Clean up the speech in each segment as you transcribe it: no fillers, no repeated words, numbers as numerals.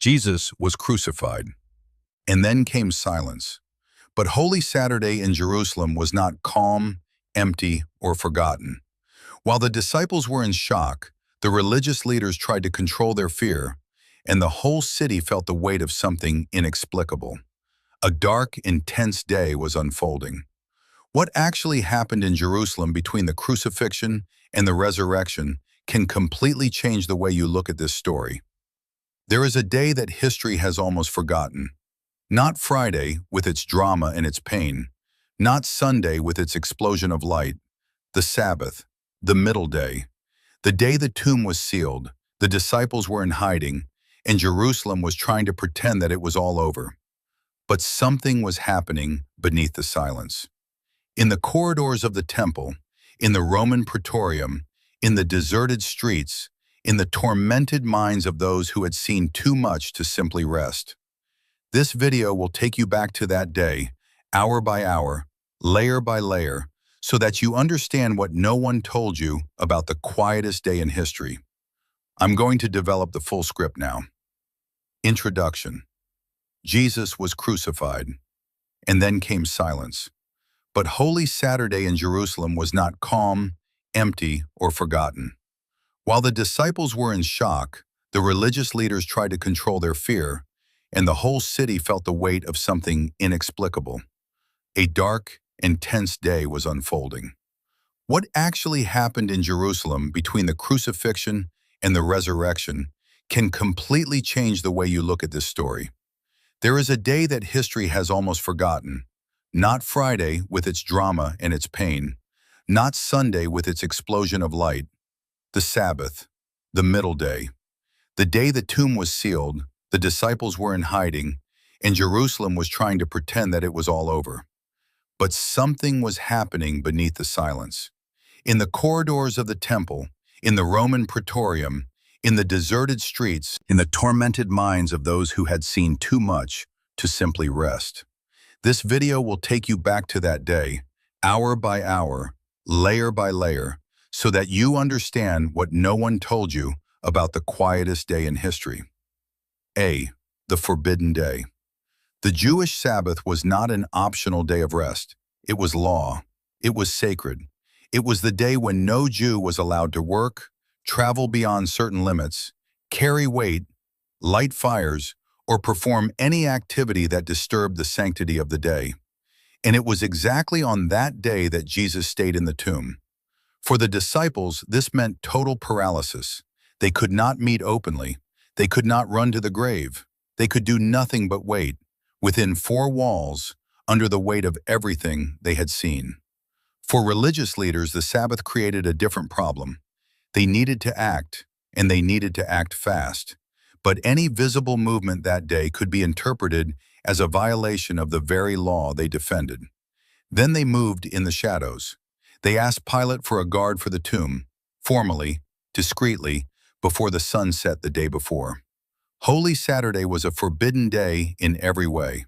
Jesus was crucified, and then came silence. But Holy Saturday in Jerusalem was not calm, empty, or forgotten. While the disciples were in shock, the religious leaders tried to control their fear, and the whole city felt the weight of something inexplicable. A dark, intense day was unfolding. What actually happened in Jerusalem between the crucifixion and the resurrection can completely change the way you look at this story. There is a day that history has almost forgotten. Not Friday with its drama and its pain, not Sunday with its explosion of light, the Sabbath, the middle day, the day the tomb was sealed, the disciples were in hiding, and Jerusalem was trying to pretend that it was all over. But something was happening beneath the silence. In the corridors of the temple, in the Roman Praetorium, in the deserted streets, in the tormented minds of those who had seen too much to simply rest. This video will take you back to that day, hour by hour, layer by layer, so that you understand what no one told you about the quietest day in history. I'm going to develop the full script now. Introduction. Jesus was crucified, and then came silence. But Holy Saturday in Jerusalem was not calm, empty, or forgotten. While the disciples were in shock, the religious leaders tried to control their fear, and the whole city felt the weight of something inexplicable. A dark, intense day was unfolding. What actually happened in Jerusalem between the crucifixion and the resurrection can completely change the way you look at this story. There is a day that history has almost forgotten. Not Friday with its drama and its pain, not Sunday with its explosion of light, the Sabbath, the middle day, the day the tomb was sealed, the disciples were in hiding, and Jerusalem was trying to pretend that it was all over. But something was happening beneath the silence. In the corridors of the temple, in the Roman Praetorium, in the deserted streets, in the tormented minds of those who had seen too much to simply rest. This video will take you back to that day, hour by hour, layer by layer, so that you understand what no one told you about the quietest day in history. A. The Forbidden Day. The Jewish Sabbath was not an optional day of rest. It was law. It was sacred. It was the day when no Jew was allowed to work, travel beyond certain limits, carry weight, light fires, or perform any activity that disturbed the sanctity of the day. And it was exactly on that day that Jesus stayed in the tomb. For the disciples, this meant total paralysis. They could not meet openly. They could not run to the grave. They could do nothing but wait, within four walls, under the weight of everything they had seen. For religious leaders, the Sabbath created a different problem. They needed to act, and they needed to act fast. But any visible movement that day could be interpreted as a violation of the very law they defended. Then they moved in the shadows. They asked Pilate for a guard for the tomb, formally, discreetly, before the sun set the day before. Holy Saturday was a forbidden day in every way.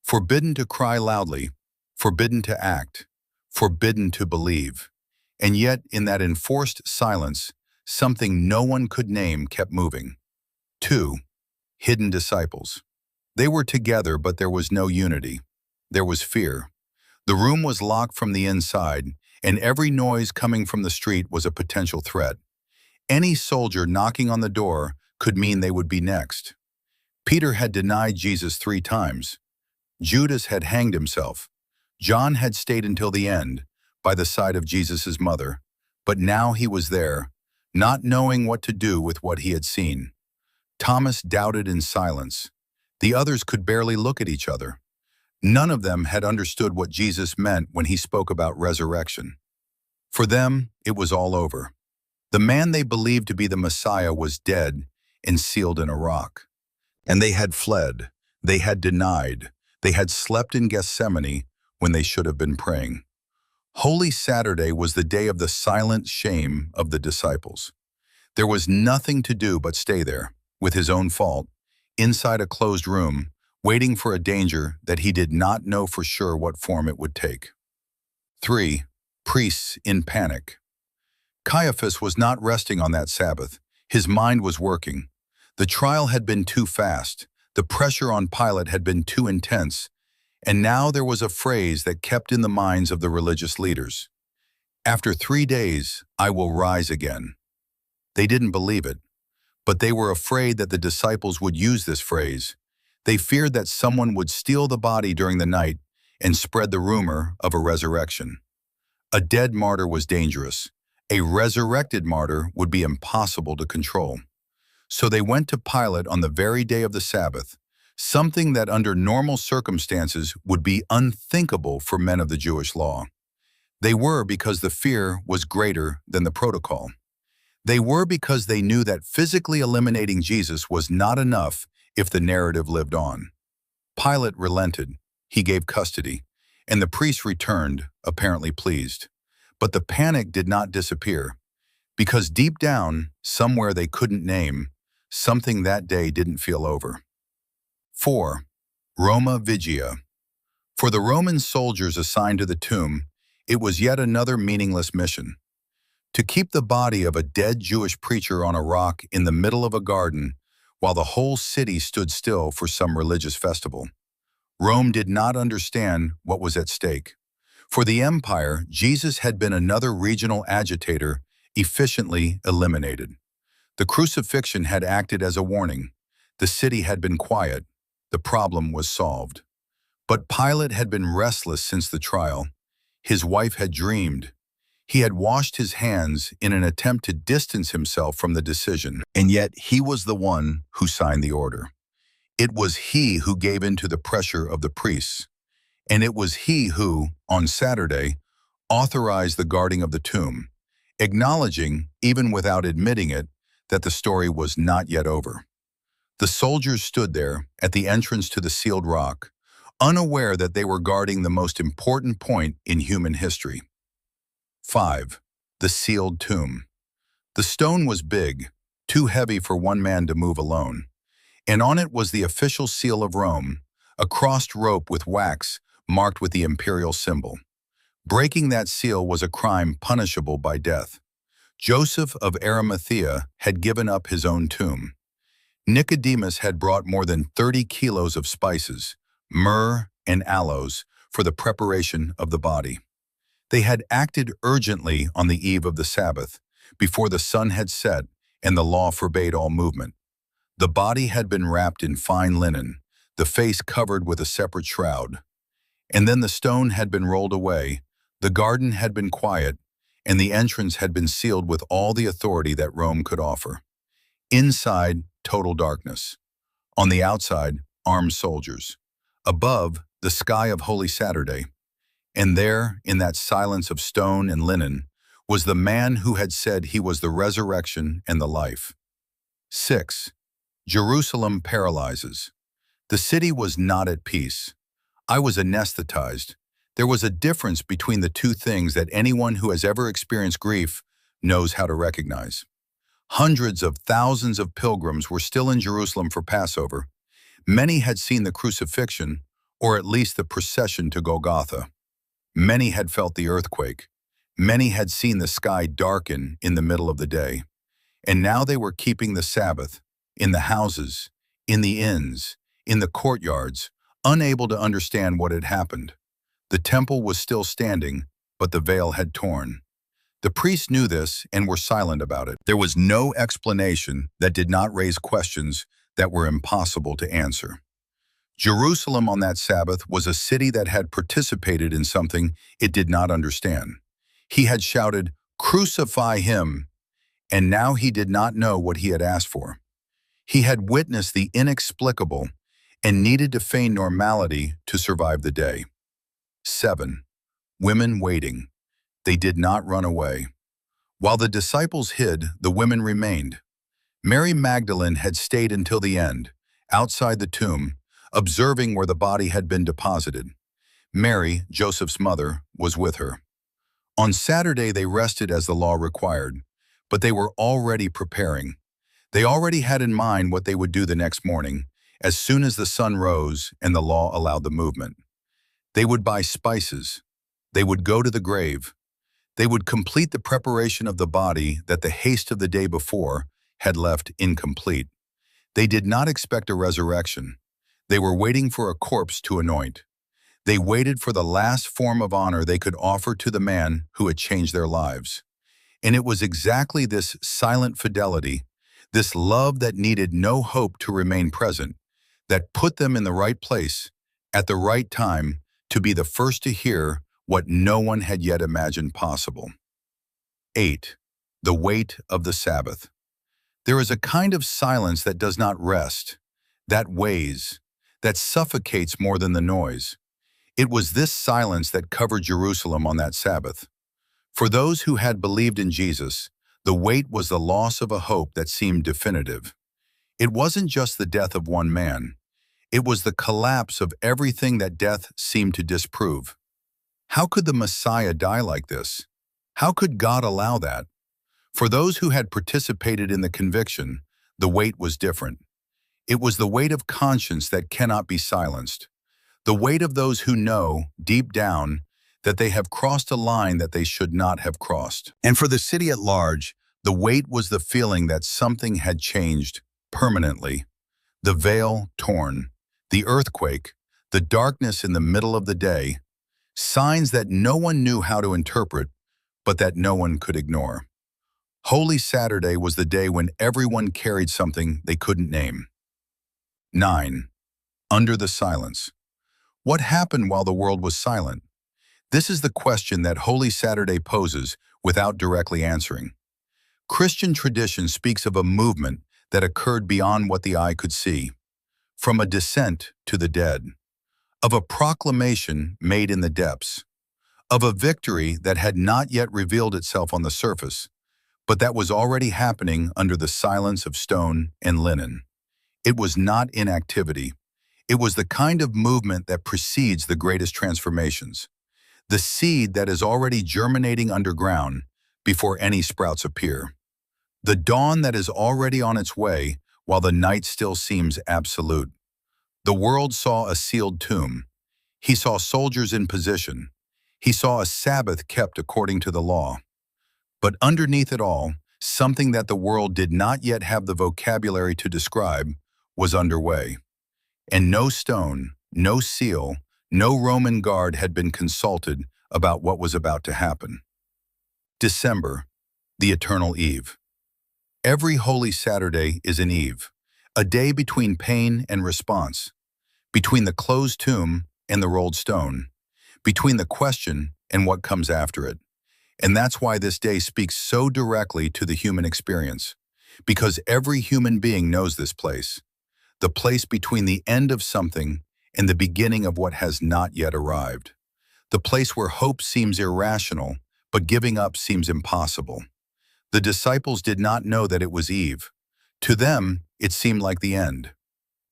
Forbidden to cry loudly, forbidden to act, forbidden to believe. And yet, in that enforced silence, something no one could name kept moving. 2. Hidden disciples. They were together, but there was no unity. There was fear. The room was locked from the inside, and every noise coming from the street was a potential threat. Any soldier knocking on the door could mean they would be next. Peter had denied Jesus 3 times. Judas had hanged himself. John had stayed until the end, by the side of Jesus' mother. But now he was there, not knowing what to do with what he had seen. Thomas doubted in silence. The others could barely look at each other. None of them had understood what Jesus meant when he spoke about resurrection. For them, it was all over. The man they believed to be the Messiah was dead and sealed in a rock. And they had fled. They had denied. They had slept in Gethsemane when they should have been praying. Holy Saturday was the day of the silent shame of the disciples. There was nothing to do but stay there, with his own fault, inside a closed room, waiting for a danger that he did not know for sure what form it would take. 3. Priests in panic. Caiaphas was not resting on that Sabbath. His mind was working. The trial had been too fast, the pressure on Pilate had been too intense, and now there was a phrase that kept in the minds of the religious leaders. "After 3 days, I will rise again." They didn't believe it, but they were afraid that the disciples would use this phrase. They feared that someone would steal the body during the night and spread the rumor of a resurrection. A dead martyr was dangerous. A resurrected martyr would be impossible to control. So they went to Pilate on the very day of the Sabbath, something that under normal circumstances would be unthinkable for men of the Jewish law. They were because the fear was greater than the protocol. They were because they knew that physically eliminating Jesus was not enough if the narrative lived on. Pilate relented. He gave custody, and the priests returned, apparently pleased. But the panic did not disappear, because deep down, somewhere they couldn't name, something that day didn't feel over. 4. Roma Vigia. For the Roman soldiers assigned to the tomb, it was yet another meaningless mission. To keep the body of a dead Jewish preacher on a rock in the middle of a garden while the whole city stood still for some religious festival. Rome did not understand what was at stake. For the empire, Jesus had been another regional agitator efficiently eliminated. The crucifixion had acted as a warning. The city had been quiet. The problem was solved. But Pilate had been restless since the trial. His wife had dreamed. He had washed his hands in an attempt to distance himself from the decision, and yet he was the one who signed the order. It was he who gave in to the pressure of the priests, and it was he who, on Saturday, authorized the guarding of the tomb, acknowledging, even without admitting it, that the story was not yet over. The soldiers stood there at the entrance to the sealed rock, unaware that they were guarding the most important point in human history. 5. The sealed tomb. The stone was big, too heavy for one man to move alone, and on it was the official seal of Rome, a crossed rope with wax marked with the imperial symbol. Breaking that seal was a crime punishable by death. Joseph of Arimathea had given up his own tomb. Nicodemus had brought more than 30 kilos of spices, myrrh and aloes, for the preparation of the body. They had acted urgently on the eve of the Sabbath, before the sun had set and the law forbade all movement. The body had been wrapped in fine linen, the face covered with a separate shroud. And then the stone had been rolled away, the garden had been quiet, and the entrance had been sealed with all the authority that Rome could offer. Inside, total darkness. On the outside, armed soldiers. Above, the sky of Holy Saturday. And there, in that silence of stone and linen, was the man who had said he was the resurrection and the life. 6. Jerusalem paralyzes. The city was not at peace. I was anesthetized. There was a difference between the two things that anyone who has ever experienced grief knows how to recognize. Hundreds of thousands of pilgrims were still in Jerusalem for Passover. Many had seen the crucifixion, or at least the procession to Golgotha. Many had felt the earthquake. Many had seen the sky darken in the middle of the day. And now they were keeping the Sabbath, in the houses, in the inns, in the courtyards, unable to understand what had happened. The temple was still standing, but the veil had torn. The priests knew this and were silent about it. There was no explanation that did not raise questions that were impossible to answer. Jerusalem on that Sabbath was a city that had participated in something it did not understand. He had shouted, "Crucify him," and now he did not know what he had asked for. He had witnessed the inexplicable and needed to feign normality to survive the day. 7. Women waiting. They did not run away. While the disciples hid, the women remained. Mary Magdalene had stayed until the end, outside the tomb, observing where the body had been deposited. Mary, Joseph's mother, was with her. On Saturday they rested as the law required, but they were already preparing. They already had in mind what they would do the next morning, as soon as the sun rose and the law allowed the movement. They would buy spices. They would go to the grave. They would complete the preparation of the body that the haste of the day before had left incomplete. They did not expect a resurrection. They were waiting for a corpse to anoint. They waited for the last form of honor they could offer to the man who had changed their lives. And it was exactly this silent fidelity, this love that needed no hope to remain present, that put them in the right place, at the right time, to be the first to hear what no one had yet imagined possible. 8. The weight of the Sabbath. There is a kind of silence that does not rest, that weighs, that suffocates more than the noise. It was this silence that covered Jerusalem on that Sabbath. For those who had believed in Jesus, the weight was the loss of a hope that seemed definitive. It wasn't just the death of one man. It was the collapse of everything that death seemed to disprove. How could the Messiah die like this? How could God allow that? For those who had participated in the conviction, the weight was different. It was the weight of conscience that cannot be silenced. The weight of those who know, deep down, that they have crossed a line that they should not have crossed. And for the city at large, the weight was the feeling that something had changed permanently. The veil torn, the earthquake, the darkness in the middle of the day, signs that no one knew how to interpret, but that no one could ignore. Holy Saturday was the day when everyone carried something they couldn't name. 9. Under the silence. What happened while the world was silent? This is the question that Holy Saturday poses without directly answering. Christian tradition speaks of a movement that occurred beyond what the eye could see, from a descent to the dead, of a proclamation made in the depths, of a victory that had not yet revealed itself on the surface, but that was already happening under the silence of stone and linen. It was not inactivity. It was the kind of movement that precedes the greatest transformations, the seed that is already germinating underground before any sprouts appear, the dawn that is already on its way while the night still seems absolute. The world saw a sealed tomb. He saw soldiers in position. He saw a Sabbath kept according to the law. But underneath it all, something that the world did not yet have the vocabulary to describe was underway. And no stone, no seal, no Roman guard had been consulted about what was about to happen. December, the eternal eve. Every Holy Saturday is an eve, a day between pain and response, between the closed tomb and the rolled stone, between the question and what comes after it. And that's why this day speaks so directly to the human experience, because every human being knows this place, the place between the end of something and the beginning of what has not yet arrived, the place where hope seems irrational, but giving up seems impossible. The disciples did not know that it was Eve. To them, it seemed like the end.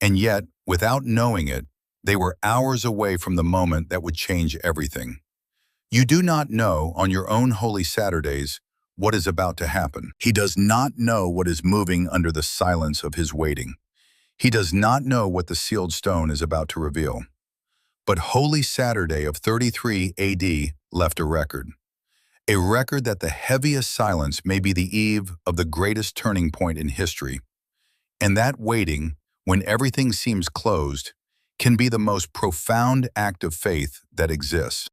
And yet, without knowing it, they were hours away from the moment that would change everything. You do not know on your own Holy Saturdays what is about to happen. He does not know what is moving under the silence of his waiting. He does not know what the sealed stone is about to reveal. But Holy Saturday of 33 AD left a record that the heaviest silence may be the eve of the greatest turning point in history. And that waiting, when everything seems closed, can be the most profound act of faith that exists.